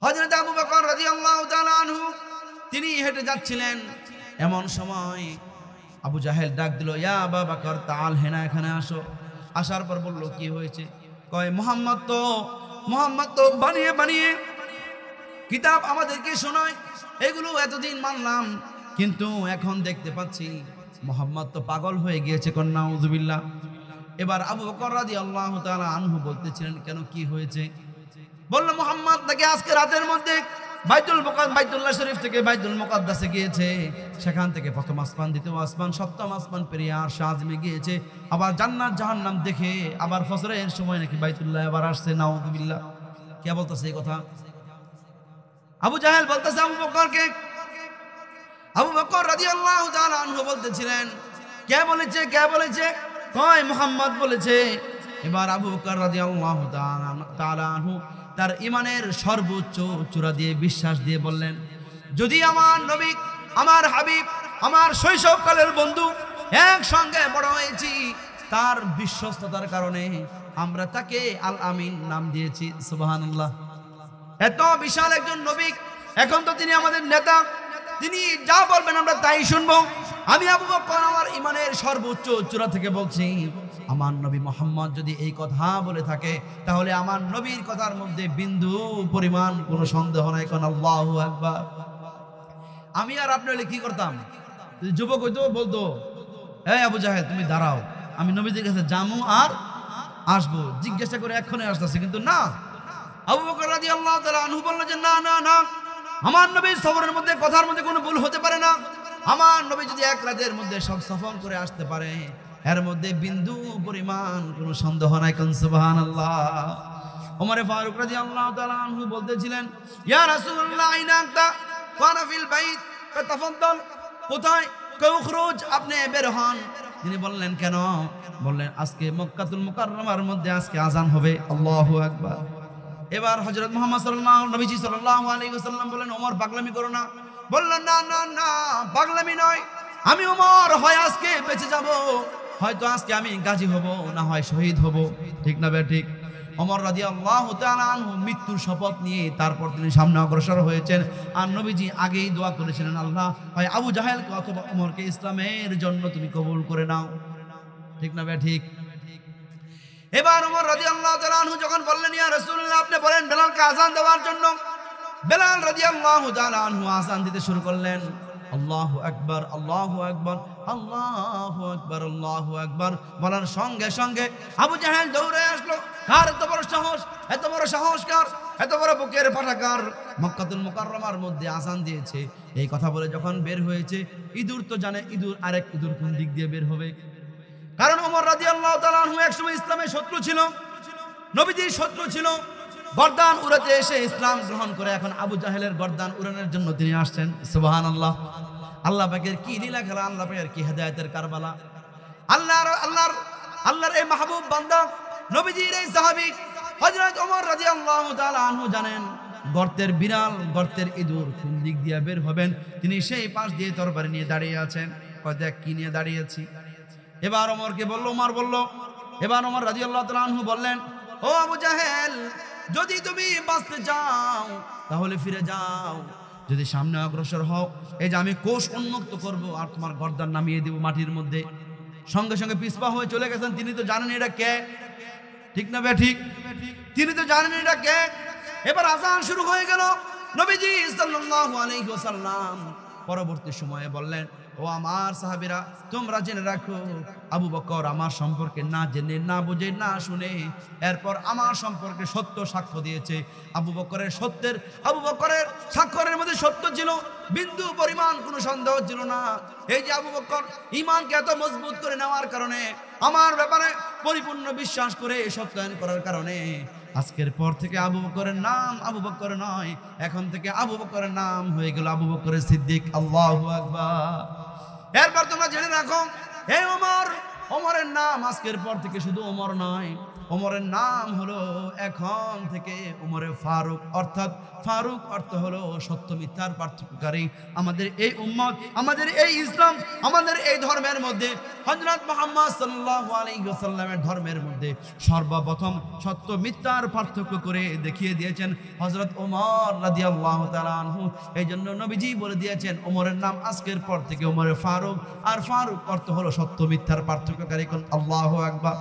হযরত আবু বকর রাদিয়াল্লাহু তাআলা আনহু তিনি হেঁটে যাচ্ছিলেন। এমন সময় আবু জাহেল ডাক দিল, ইয়া আবা বকর তাআল, হেনা এখানে আসো। আসার পর বলল, কি হয়েছে? কয়, মুহাম্মদ তো বানিয়ে বানিয়ে কিতাব আমাদেরকে শোনায়, এগুলো এতদিন মানলাম, কিন্তু এখন দেখতে পাচ্ছি মুহাম্মদ তো পাগল হয়ে গিয়েছে। কন্যা নাউযুবিল্লাহ। এবার আবু বকর রাদিয়াল্লাহু তাআলা আনহু বলতেছিলেন, কেন, কি হয়েছে? বলল, মুহাম্মদ নাকি আজকে রাতের মধ্যে বাইতুল্লাহ শরীফ থেকে বাইতুল মুকাদ্দাসে গিয়েছে, সেখান থেকে প্রথম আসমান, দ্বিতীয় আসমান, সপ্তম আসমান পেরিয়ে আরশে আযমে গিয়েছে, আবার জান্নাত জাহান্নাম দেখে আবার ফজরের সময় নাকি বাইতুল্লাহ আবার আসছে। নাউযুবিল্লাহ। কে বলতেছে এই কথা? আবু জাহেল বলতেছে আবু বকরকে। আবু বকর রাদিয়াল্লাহু তাআলা আনহু বলতেছিলেন, কে বলেছে, কে বলেছে? কয়, মুহাম্মদ বলেছে। এবার আবু বকর রাদিয়াল্লাহু তাআলা আনহু তার ঈমানের সর্বোচ্চ চূড়া দিয়ে, বিশ্বাস দিয়ে বললেন, যদি আমার নবী, আমার হাবিব, আমার শৈশবকালের বন্ধু, একসঙ্গে বড় হয়েছি, তার বিশ্বস্ততার কারণে আমরা তাকে আল আমিন নাম দিয়েছি। সুবহানাল্লাহ। এত বিশাল একজন নবী, এখন তো তিনি আমাদের নেতা, তিনি যা বলবেন আমরা তাই শুনবো। আমি আবু বকর আমার ঈমানের সর্বোচ্চ চূড়া থেকে বলছি, আমার নবী মুহাম্মদ যদি এই কথা বলে থাকে, তাহলে আমার নবীর কথার মধ্যে বিন্দু পরিমাণ কোনো সন্দেহ নাই। কোন আল্লাহু আকবার। আমি আর আপনি হলে কি করতাম? যদি যুবক হইতো, বলতো, এই আবু জাহেল তুমি দাঁড়াও, আমি নবীদের কাছে যামু আর আসবো, জিজ্ঞাসা করে এক্ষণে আসতেছে। কিন্তু না, আবু বকর রাদিয়াল্লাহু তাআলা আনহু বলল যে না না না, আমার নবীর সফরের মধ্যে, কথার মধ্যে কোনো ভুল হতে পারে না। আমার নবী যদি এক রাতের মধ্যে সব সফর করে আসতে পারে, এর মধ্যে বিন্দু পরিমাণ কোনো সন্দেহ নাই। কোন সুবহানাল্লাহ। ওমর ফারুক রাদিয়াল্লাহু তাআলা আনহু বলতেছিলেন, ইয়া রাসূলুল্লাহ আইনা আনতা? কানা ফিল বাইত ফাতাফাদ্দাল। কোথায়? উখরুজ, আপনি বের হন। তিনি বললেন, কেন? বললেন, আজকে মক্কাতুল মুকাররমার মধ্যে আজকে আযান হবে। আল্লাহু আকবার। এবার হযরত মুহাম্মদ সাল্লাল্লাহু আলাইহি ওয়াসাল্লাম বলেন, ওমর পাগলামি করো না। বললেন, না না না, পাগলামি নয়, আমি ওমর হয় আজকে বেঁচে যাব, হয়তো আজকে আমি গাজী হব, না হয় শহীদ হব। ঠিক না বে ঠিক? ওমর রাদিয়াল্লাহু তাআলা আনহু মৃত্যুর শপথ নিয়ে তারপর তিনি সামনে অগ্রসর হয়েছেন। আর নবীজি আগেই দোয়া করেছিলেন, আল্লাহ হয় আবু জাহেলকে অথবা ওমরকে ইসলামের জন্য তুমি কবুল করে নাও। ঠিক না বে ঠিক? এবার ওমর রাদিয়াল্লাহু তাআলা আনহু যখন বললেন, ইয়া রাসূলুল্লাহ আপনি বলেন বেলালকে আযান দেওয়ার জন্য, বেলাল রাদিয়াল্লাহু তাআলা আনহু আযান দিতে শুরু করলেন। আল্লাহু আকবার, আল্লাহু আকবার, আল্লাহু আকবার, আল্লাহু আকবার বলার সঙ্গে সঙ্গে আবু জাহেল দৌড়ে আসলো। কার এত বড় সাহস, এত বড় সাহসকার, এত বড় বুকের পাঠাকার, মক্কাতুল মুকাররমার মধ্যে আযান দিয়েছে। এই কথা বলে যখন বের হয়েছে, ইঁদুর তো জানে ইঁদুর আরেক ইঁদুর কোন দিক দিয়ে বের হবে। কারণ ওমর রাদিয়াল্লাহু তাআলা আনহু একসময় ইসলামের শত্রু ছিল, নবীজির শত্রু ছিল। গর্দান উড়াতে এসে ইসলাম গ্রহণ করে এখন আবু জাহেলের গর্দান উড়ানোর জন্য তিনি আসছেন। সুবহানাল্লাহ। আল্লাহ পাকের কি লীলা খেলা, আল্লাহ পাকের কি হেদায়েতের কারবালা। আল্লাহর এই মাহবুব বান্দা, নবীজির এই সাহাবী হযরত ওমর রাদিয়াল্লাহু তাআলা আনহু জানেন গর্তের বিড়াল, গর্তের ইঁদুর কোন দিক দিয়ে বের হবেন, তিনি সেই পাশ দিয়ে তরবারি নিয়ে দাঁড়িয়ে আছেন। কয়, দেখ কি নিয়ে দাঁড়িয়েছি। এবার ওমরকে বলল, ওমর বলল, এবার ওমর রাদিয়াল্লাহু তাআলা আনহু বললেন, ও আবু জাহেল, যদি তুমি বাঁচতে চাও তাহলে ফিরে যাও, যদি সামনে অগ্রসর হও, এই যে আমি কোষ উন্মুক্ত করব আর তোমার গর্দান নামিয়ে দেব মাটির মধ্যে। সঙ্গে সঙ্গে পিছপা হয়ে চলে গেছেন। তিনি তো জানেন এটা কে। ঠিক না বে ঠিক? তিনি তো জানেন এটা কে। এবার আযান শুরু হয়ে গেল। নবীজি সাল্লাল্লাহু আলাইহি ওয়াসাল্লাম পরবর্তী সময়ে বললেন, ও আমার সাহাবীরা, তোমরা জেনে রাখো, আবু বকর আমার সম্পর্কে না জেনে, না বুঝে, না শুনে এরপর আমার সম্পর্কে সত্য সাক্ষ্য দিয়েছে। আবু বকরের স্বাক্ষরের মধ্যে সত্য ছিল, বিন্দু পরিমাণ কোনো সন্দেহ ছিল না। এই যে আবু বকর ঈমানকে এত মজবুত করে নেওয়ার কারণে, আমার ব্যাপারে পরিপূর্ণ বিশ্বাস করে সত্যায়ন করার কারণে, আজকের পর থেকে আবু বকরের নাম আবু বকর নয়, এখন থেকে আবু বকরের নাম হয়ে গেল আবু বকর সিদ্দিক। আল্লাহু আকবার। এরপর তোমরা জেনে রাখো, হে ওমর, ওমরের নাম আজকের পর থেকে শুধু ওমর নয়, ওমরের নাম হলো এখন থেকে ওমরে ফারুক, অর্থাৎ ফারুক অর্থ হলো সত্য মিথ্যার পার্থক্যকারী। আমাদের এই উম্মত, আমাদের এই ইসলাম, আমাদের এই ধর্মের মধ্যে হযরত মুহাম্মদ সাল্লাল্লাহু আলাইহি ওয়াসাল্লামের ধর্মের মধ্যে সর্বপ্রথম সত্য মিথ্যার পার্থক্য করে দেখিয়ে দিয়েছেন হযরত ওমর রাদিয়াল্লাহু তাআলা আনহু। এই জন্য নবীজি বলে দিয়েছেন ওমরের নাম আজকের পর থেকে ওমরে ফারুক, আর ফারুক অর্থ হলো সত্য মিথ্যার পার্থক্যকারী। কোন আল্লাহু আকবার।